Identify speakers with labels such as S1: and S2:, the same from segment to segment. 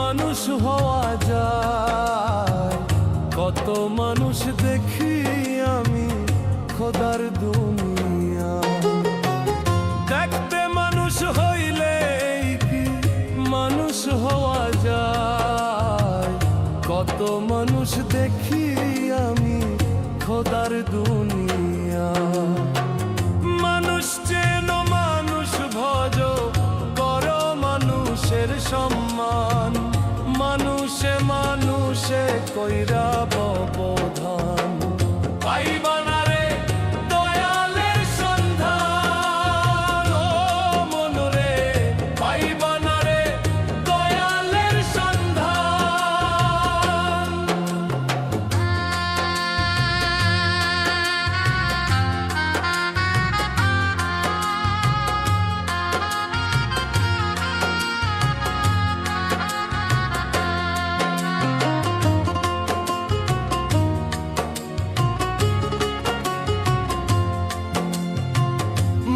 S1: মানুষ হওয়া যায়। কত মানুষ দেখি আমি খোদার দুনিয়া। দেখতে মানুষ হইলে কি মানুষ হওয়া যায়। কত মানুষ দেখি আমি খোদার দুনিয়া। মানুষ চেনো মানুষ ভজ করো মানুষের সম্মান। মানুষে মানুষে কইরা ব্যবধান। পাইবা না রে দয়ালের সন্ধান। ও মন রে পাইবা না রে দয়ালের সন্ধান।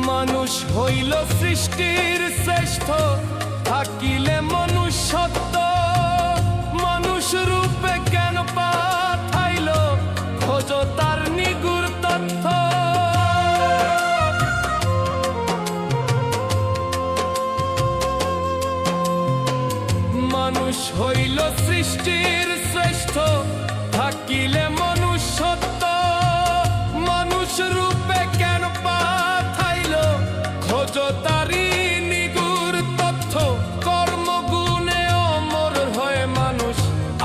S1: মানুষ হইল সৃষ্টির শ্রেষ্ঠ, থাকিলে মনুষ্যত্ব। মানুষ রূপে কেন পাঠাইল, খোঁজো তার নিগুড় তথ্য। মানুষ হইল সৃষ্টির শ্রেষ্ঠ, থাকিলে মনুষ্যত্ব। মানুষ রূপে কেন পাঠাইল, খোঁজো তারি নিগুড় তথ্য। কর্মগুণে অমর হয়ে মানুষ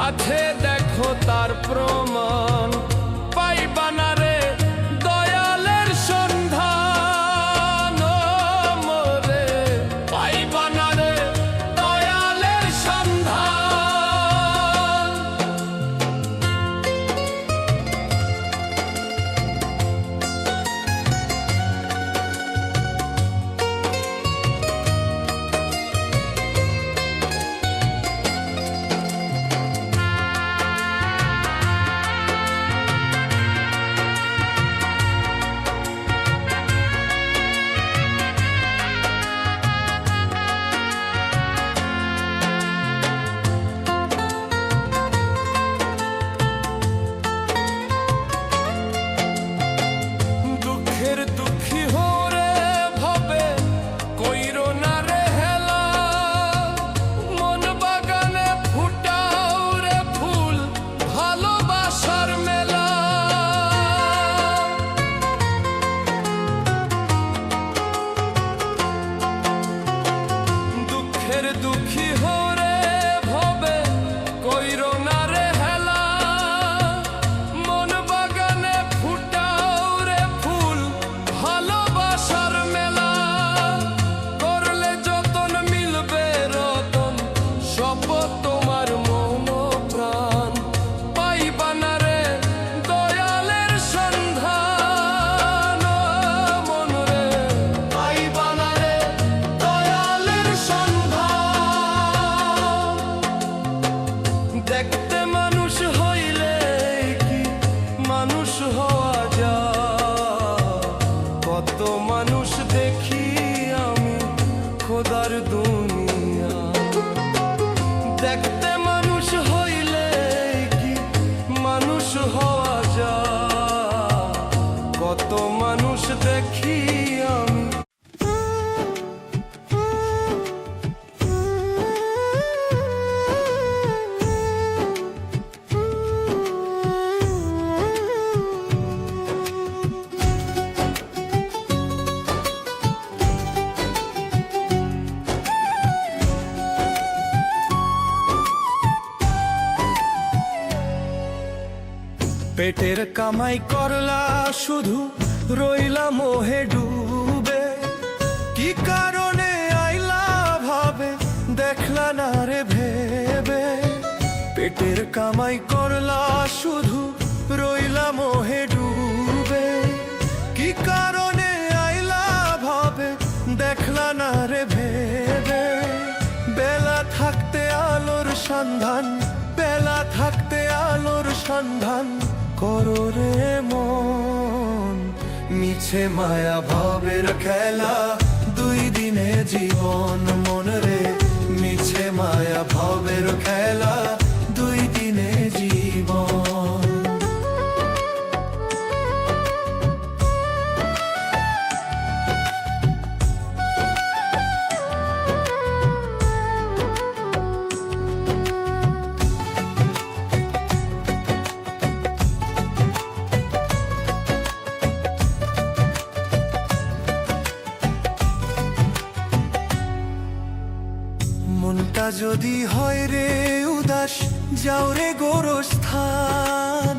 S1: আছে, দেখো তার প্রমাণ। পাইবা না রে দয়ালের সন্ধান। ও মোরে পাইবা না রে দয়ালের সন্ধান। দুঃখের দুঃখী হরে ভাবে কইরো না রে হেলা। মন বাগানে ফুটাও রে ফুল, ভালোবাসার মেলা। দুঃখের দুঃখী হরে ভাবে কইরো না রে হেলা। মন বাগানে ফুটাও রে ফুল, ভালোবাসার মেলা। করলে যতন মিলবে রতন, শপথ তোমার মন প্রাণ। পাইবা না রে দয়ালের সন্ধান। ও মন রে পাইবা না রে দয়ালের সন্ধান। দেখতে মানুষ হইলে কি মানুষ হওয়া যায়। কত মানুষ দেখি আমি খোদার দুনিয়া। দেখতে মানুষ হইলে কি মানুষ হওয়া যায়। কত মানুষ দেখি আমি। পেটের কামাই করলা শুধু, রইলা মোহে ডুবে। কি কারণে আইলা ভাবে, দেখলা না রে ভেবে। পেটের কামাই করলা শুধু, রইলা মোহে ডুবে। কি কারণে আইলা ভাবে, দেখলা না রে ভেবে। বেলা থাকতে আলোর সন্ধান, বেলা থাকতে আলোর সন্ধান করো রে মন। মিছে মায়া ভাবের খেলা, দুই দিনে জীবন মন রে। মিছে
S2: মায়া ভবের খেলা দুই দিনের জীবন। মনটা যদি হয় রে উদাস, যাও রে গোরস্থান।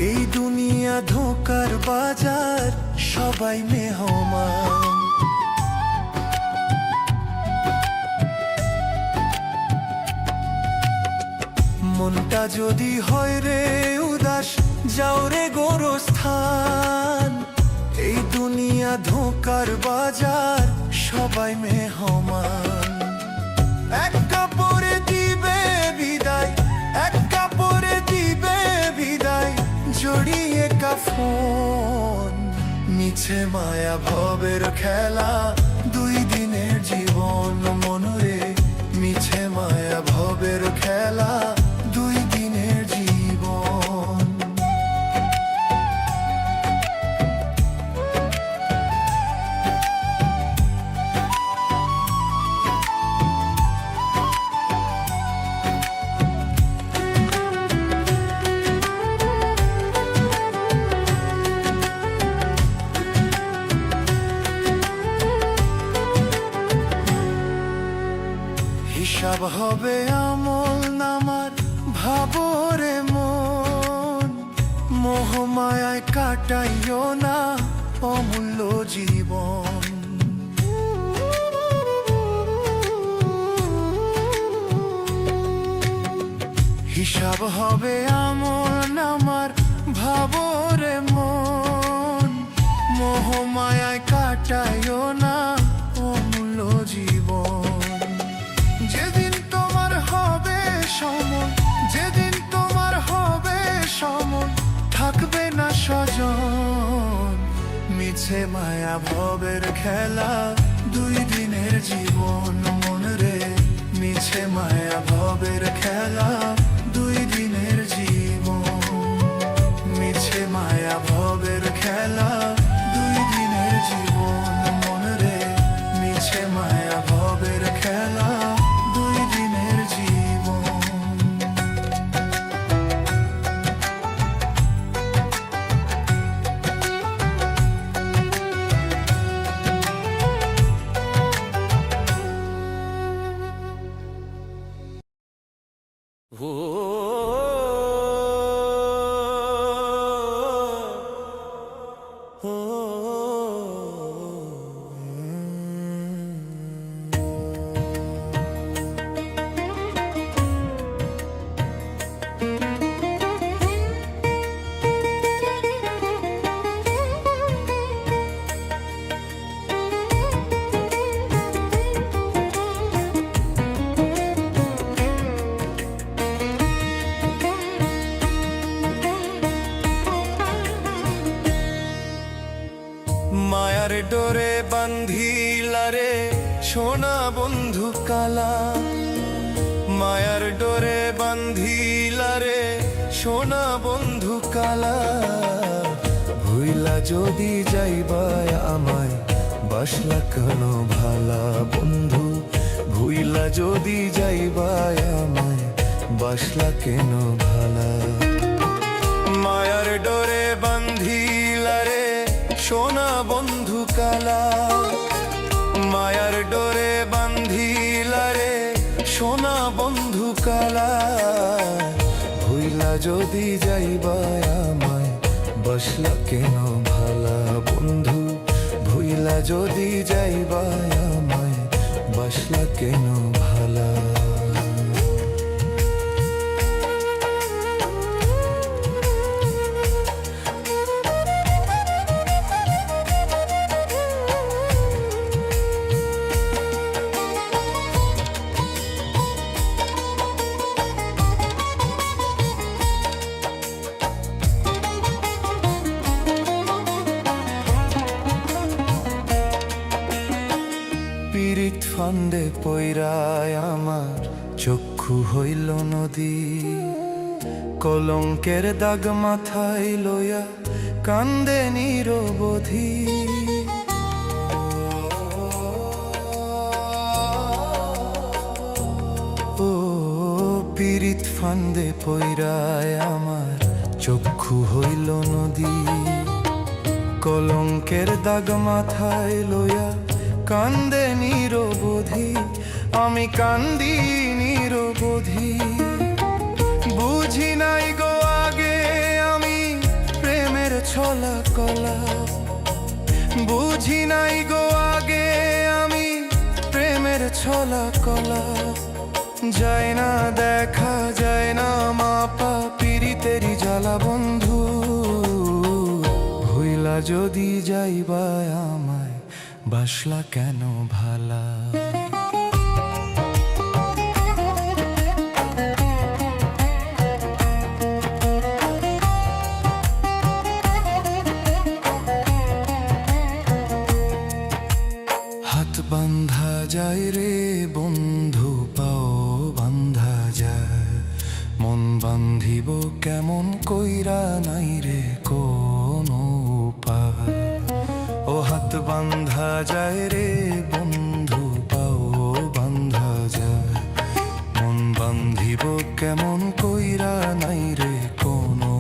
S2: এই দুনিয়া ধোকার বাজার, সবাই মেহমান। মনটা যদি হয় রে উদাস, যাও রে গোরস্থান। এই দুনিয়া ধোকার বাজার, সবাই মেহমান। এক কাপড়ে দিবে বিদায়, এক কাপড়ে দিবে বিদায়, জড়িয়ে কাফন। মিছে মায়া ভবের খেলা দুই দিনের জীবন। মনরে মিছে মায়া ভবের খেলা দুই দিনের জীবন। হিসাব হবে আমল নামার, ভাবরে মন। মোহমায়ায় কাটাইও না অমূল্য জীবন। হিসাব হবে আমল নামার, ভাবরে মন। মোহমায়ায় কাটাইও না অমূল্য জীবন। যেদিন তোমার হবে সমন, যেদিন তোমার হবে সমন, থাকবে না স্বজন। মিছে মায়া ভবের খেলা দুই দিনের জীবন। মনরে মিছে মায়া ভবের খেলা দুই দিনের জীবন। মিছে মায়া ভবের খেলা দুই দিনের জীবন। মনরে মিছে মায়া ভবের খেলা দুই দিনের জীবন। মায়ার ডোরে বান্ধিলা রে সোনা বন্ধু কালা। মায়ার ডোরে বান্ধিলা রে সোনা বন্ধু কালা। ভুইলা যদি যাইবায় আমায়, বাসলা কেন ভালা বন্ধু। ভুইলা যদি যাইবায় আমায়, বাসলা কেন ভালা। মায়ার ডোরে বান্ধিলা রে সোনা বন্ধু কালা। মায়ার ডোরে বান্ধিলা রে সোনা বন্ধু কালা। ভুইলা যদি যাইবায় আমায়, বাসলা কেন ভালা বন্ধু। ভুইলা যদি যাইবায় আমায়, বাসলা কেন ভালা। পিরিত ফান্দে পইরা চক্ষু হইল নদী, কলঙ্কের দাগ মাথায় লইয়া কান্দে নিরবধি। ও পীড়িত ফান্দে পইরায় আমার চক্ষু হইল নদী, কলঙ্কের দাগ মাথায় লইয়া কান্দে নিরবধি। আমি কান্দি নিরবধি, বুঝি নাই গো আগে আমি প্রেমের ছলা কলা, বুঝি নাই গো আগে আমি প্রেমের ছলা কলা। যায় না দেখা যায় না মাপা পীড়িতেরই জ্বালা বন্ধু, ভুইলা যদি যাইবা আমায় বাসলা কেন ভালা। হাত বান্ধা যায় রে বন্ধু, পাও বান্ধা যায়, মন বান্ধিব কেমন কইরা নাই রে কোনো উপায়। ও হাত বান্ধা যায় রে বন্ধু, পাও বান্ধা যায়, মন বান্ধিব কেমন কইরা নাই রে কোনো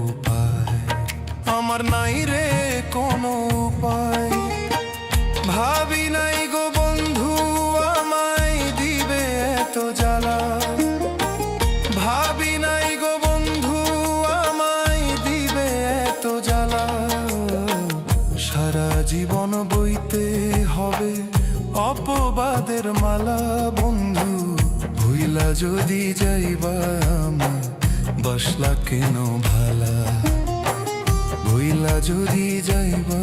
S2: উপায়। আমার নাই রে কোনো উপায়, ভাবি নাই গো বন্ধু আমায় দিবে এত জ্বালা, ভাবি নাই গো বন্ধু আমায় দিবে এত জ্বালা। সারা জীবন বইতে হবে অপবাদের মালা বন্ধু, ভুইলা যদি যাইবা আমায় বাসলা কেন ভালা, ভুইলা যদি যাইবা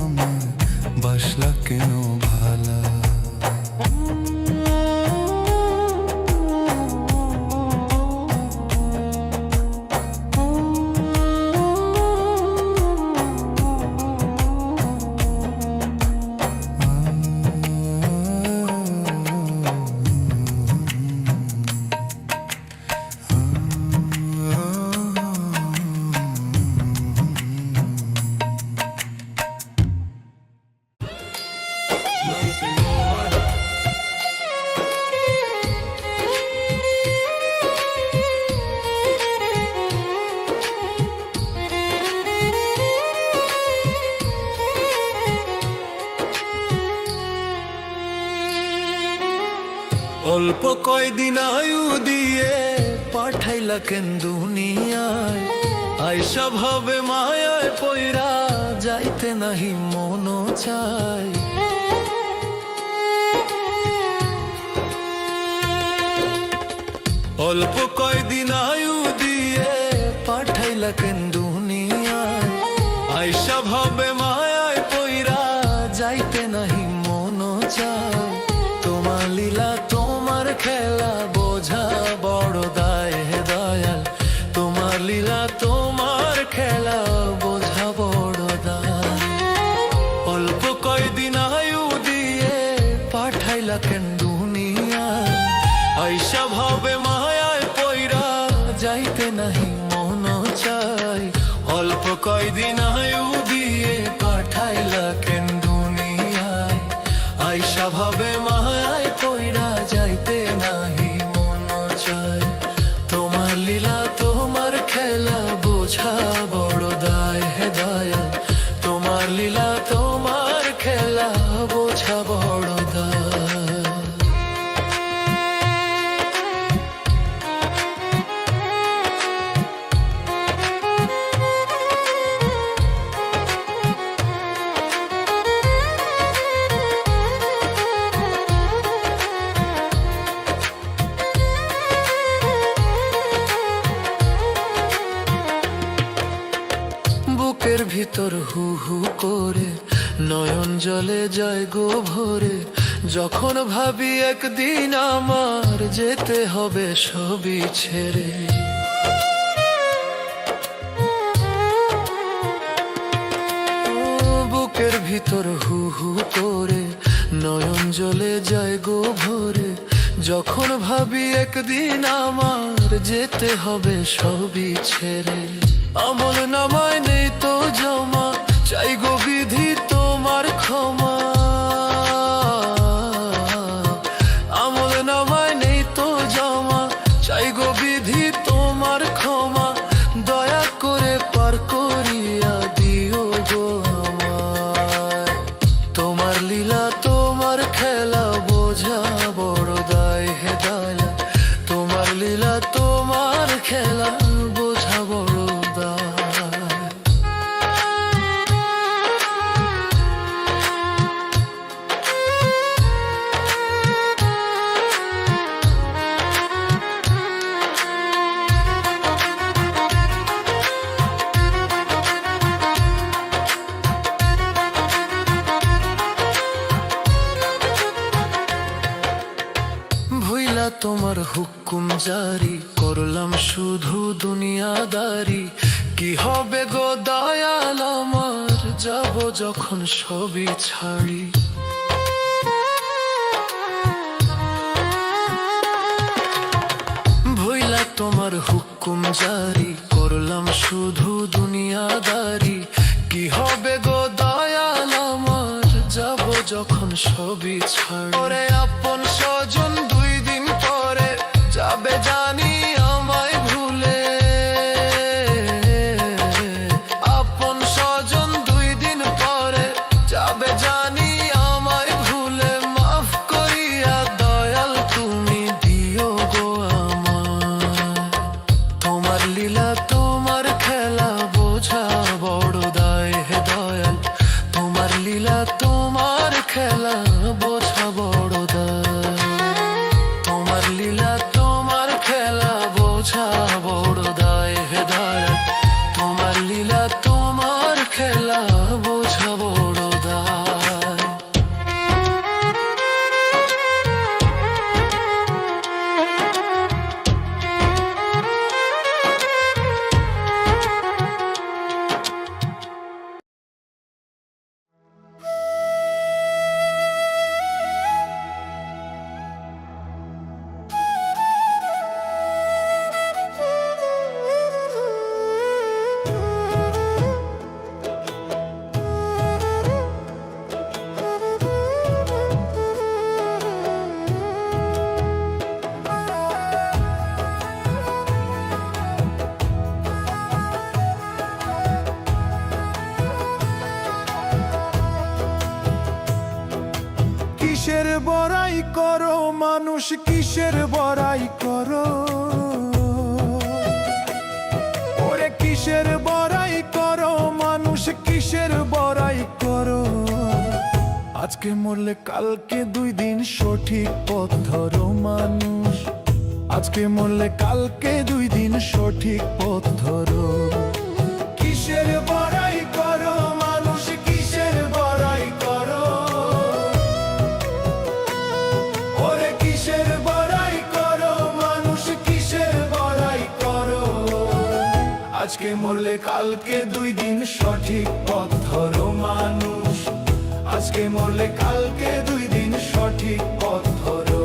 S2: আমায় বাসলা কেন ভালা। অল্প কয়দিন আয়ু দিয়ে পাঠাইলা কেন দুনিয়ায়, আইসা ভাবে মায়ায় পইরা যাইতে নাহি মন চায়। অল্প কয়দিন আয়ু দিয়ে পাঠাইলা কেন দুনিয়ায়, আইসা ভাবে মায়ায় পইরা যাইতে নাহি মন চায়। তোমার লীলা তোমার খেলা বোঝা বড় দায় হে দয়াল, তোমার লীলা তোমার খেলা বোঝা বড় দায়। অল্প কয়দিন আয়ু দিয়ে পাঠাইলা কেন দুনিয়ায়, আইসা ভাবে মায়ায় পইরা যাইতে নাহি মন চাই। অল্প কয়দিন আয়ু দিয়ে পাঠাইলা কেন দুনিয়ায়, আইসা ভাবে মায়ায় পইরা যাইতে নাহি মন চায়। তোমার লীলা তোমার খেলা বোঝা বড় দায় হে দয়াল, তোমার লীলা তোমার খেলা বোঝা বড় দায়। বুকের ভিতর হু হু করে নয়ন জলে যায় গো ভরে, যখন ভাবি একদিন আমার যেতে হবে সবই ছেড়ে। বুকের ভিতর হু হু করে নয়ন জলে যায় গো ভরে, যখন ভাবি একদিন আমার যেতে হবে সবই ছেড়ে। আমল নামায় নেই তো জমা, চাই গো বিধি তোমার ক্ষমা। আমল নামায় নেই তো জমা, চাই গো বিধি তোমার ক্ষমা। দয়া করে পার করিয়া দিও গো আমায়। তোমার লীলা তোমার খেলা বোঝা বড় দায় হে দয়া। তোমার লীলা তোমার খেলা বোঝা বড় দায়। ভুইলা তোমার হুকুম জারি করলাম শুধু দুনিয়াদারি। কি হবে গো দয়াল আমার, যাব যখন সবই ছাড়ি। ভুইলা তোমার হুকুম জারি করলাম শুধু দুনিয়াদারি। কি হবে গো দয়াল আমার, যাব যখন সবই ছাড়ি। ওরে আপন স্বজন দুই দিন পরে যাবে জানি আমায় ভুলে। আপন স্বজন দুই দিন পরে যাবে জানি আমায় ভুলে। মাফ করিয়া দয়াল তুমি দিও গো আমায়। তোমার লীলা তোমার খেলা বোঝা বড় দায় হে দয়াল। তোমার লীলা তোমার খেলা বোঝা বড় দায়। তোমার লীলা তোমার খেলা বোঝা বড় দায় হে দয়াল। তোমার লীলা তোমার খেলা বোঝা বড় দায়।
S3: কিসের বড়াই করো মানুষ, কিসের বড়াই করো? ওরে কিসের বড়াই করো মানুষ, কিসের বড়াই করো? আজকে মরলে কালকে দুই দিন সঠিক পথ ধরো মানুষ। আজকে মরলে কালকে দুই দিন সঠিক পথ ধরো। কিসের বড়াই করো মানুষ, কিসের বড়াই করো? ওরে কিসের বড়াই করো মানুষ, কিসের বড়াই করো? আজকে মরলে কালকে দুই দিন সঠিক পথ ধরো মানুষ। আজকে মরলে কালকে দুই দিন সঠিক পথ ধরো।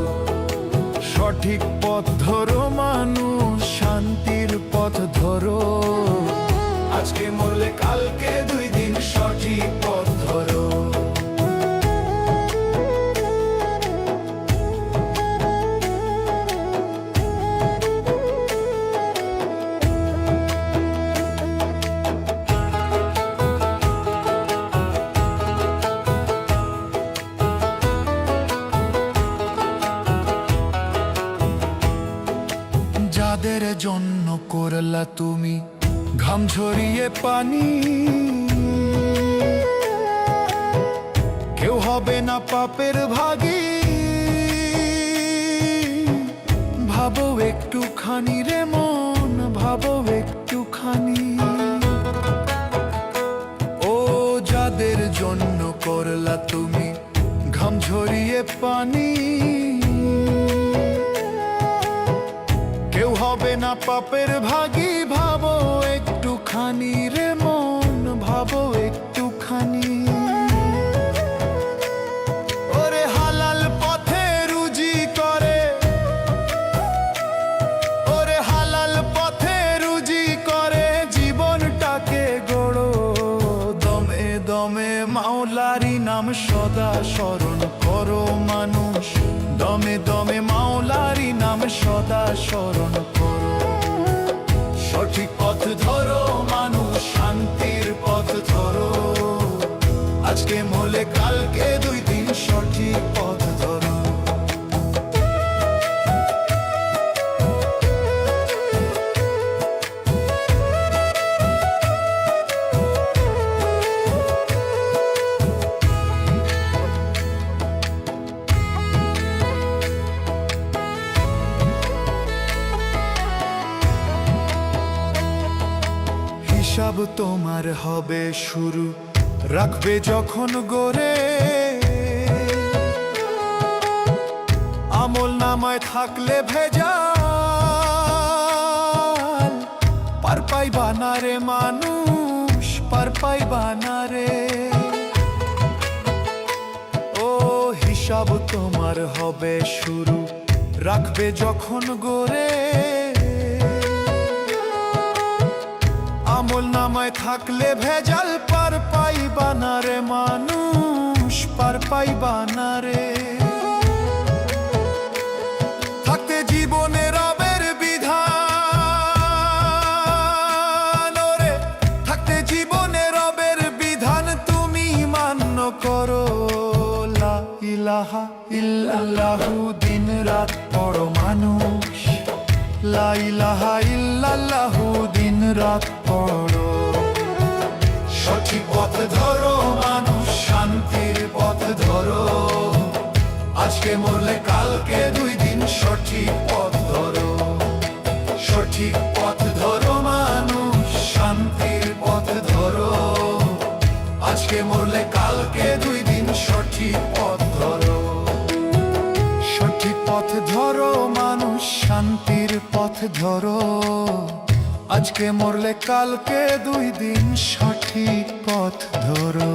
S3: সঠিক পথ ধরো মানুষ, শান্তির পথ ধরো। আজকে মরলে কালকে দুই দিন সঠিক পথ ধরো। যাদের জন্য করলা তুমি ঘাম ঝরিয়ে পানি, কেউ হবে না পাপের ভাগী। ভাবো একটুখানি রে মন, ভাবো একটুখানি। ও যাদের জন্য করলা তুমি ঘাম ঝরিয়ে পানি, কেউ হবে না পাপের ভাগী। ভাবো একটুখানি রে মন, ভাবো একটুখানি। ওরে হালাল পথে রুজি করে নাম সদা স্মরণ করো মানুষ, দমে দমে মাওলারি নাম সদা স্মরণ করো। সঠিক পথ ধরো মানুষ, শান্তির পথ ধরো, আজকে মলে কালকে 2 দিন সঠিক পথ ধরো। হিসাব তোমার হবে শুরু, রাখবে যখন গড়ে, আমল নামায় থাকলে ভেজাল, পার পাইবা না রে মানুষ, পার পাইবা না রে। ও হিসাব তোমার হবে শুরু, রাখবে যখন গড়ে, আমল নামায় থাকলে ভেজাল, পার পাইবা না রে মানুষ, পার পাইবা না রে। থাকতে জীবনে রবের বিধান, ওরে থাকতে জীবনে রবের বিধান তুমি মান্য করো। লা ইলাহা ইল্লাল্লাহু দিন রাত পড়ো মানুষ, লা ইলাহা ইল্লাল্লাহু দিন রাত পড়ো। সঠিক পথ ধরো মানুষ, শান্তির পথ ধরো, আজকে মরলে কালকে 2 দিন সঠিক পথ ধরো। সঠিক পথ ধরো মানুষ, শান্তির পথ ধরো, আজকে মরলে কালকে 2 দিন সঠিক পথ ধরো। সঠিক পথ ধরো মানুষ, শান্তির পথ ধরো, আজকে মরলে কালকে 2 দিন সঠিক পথ ধরো।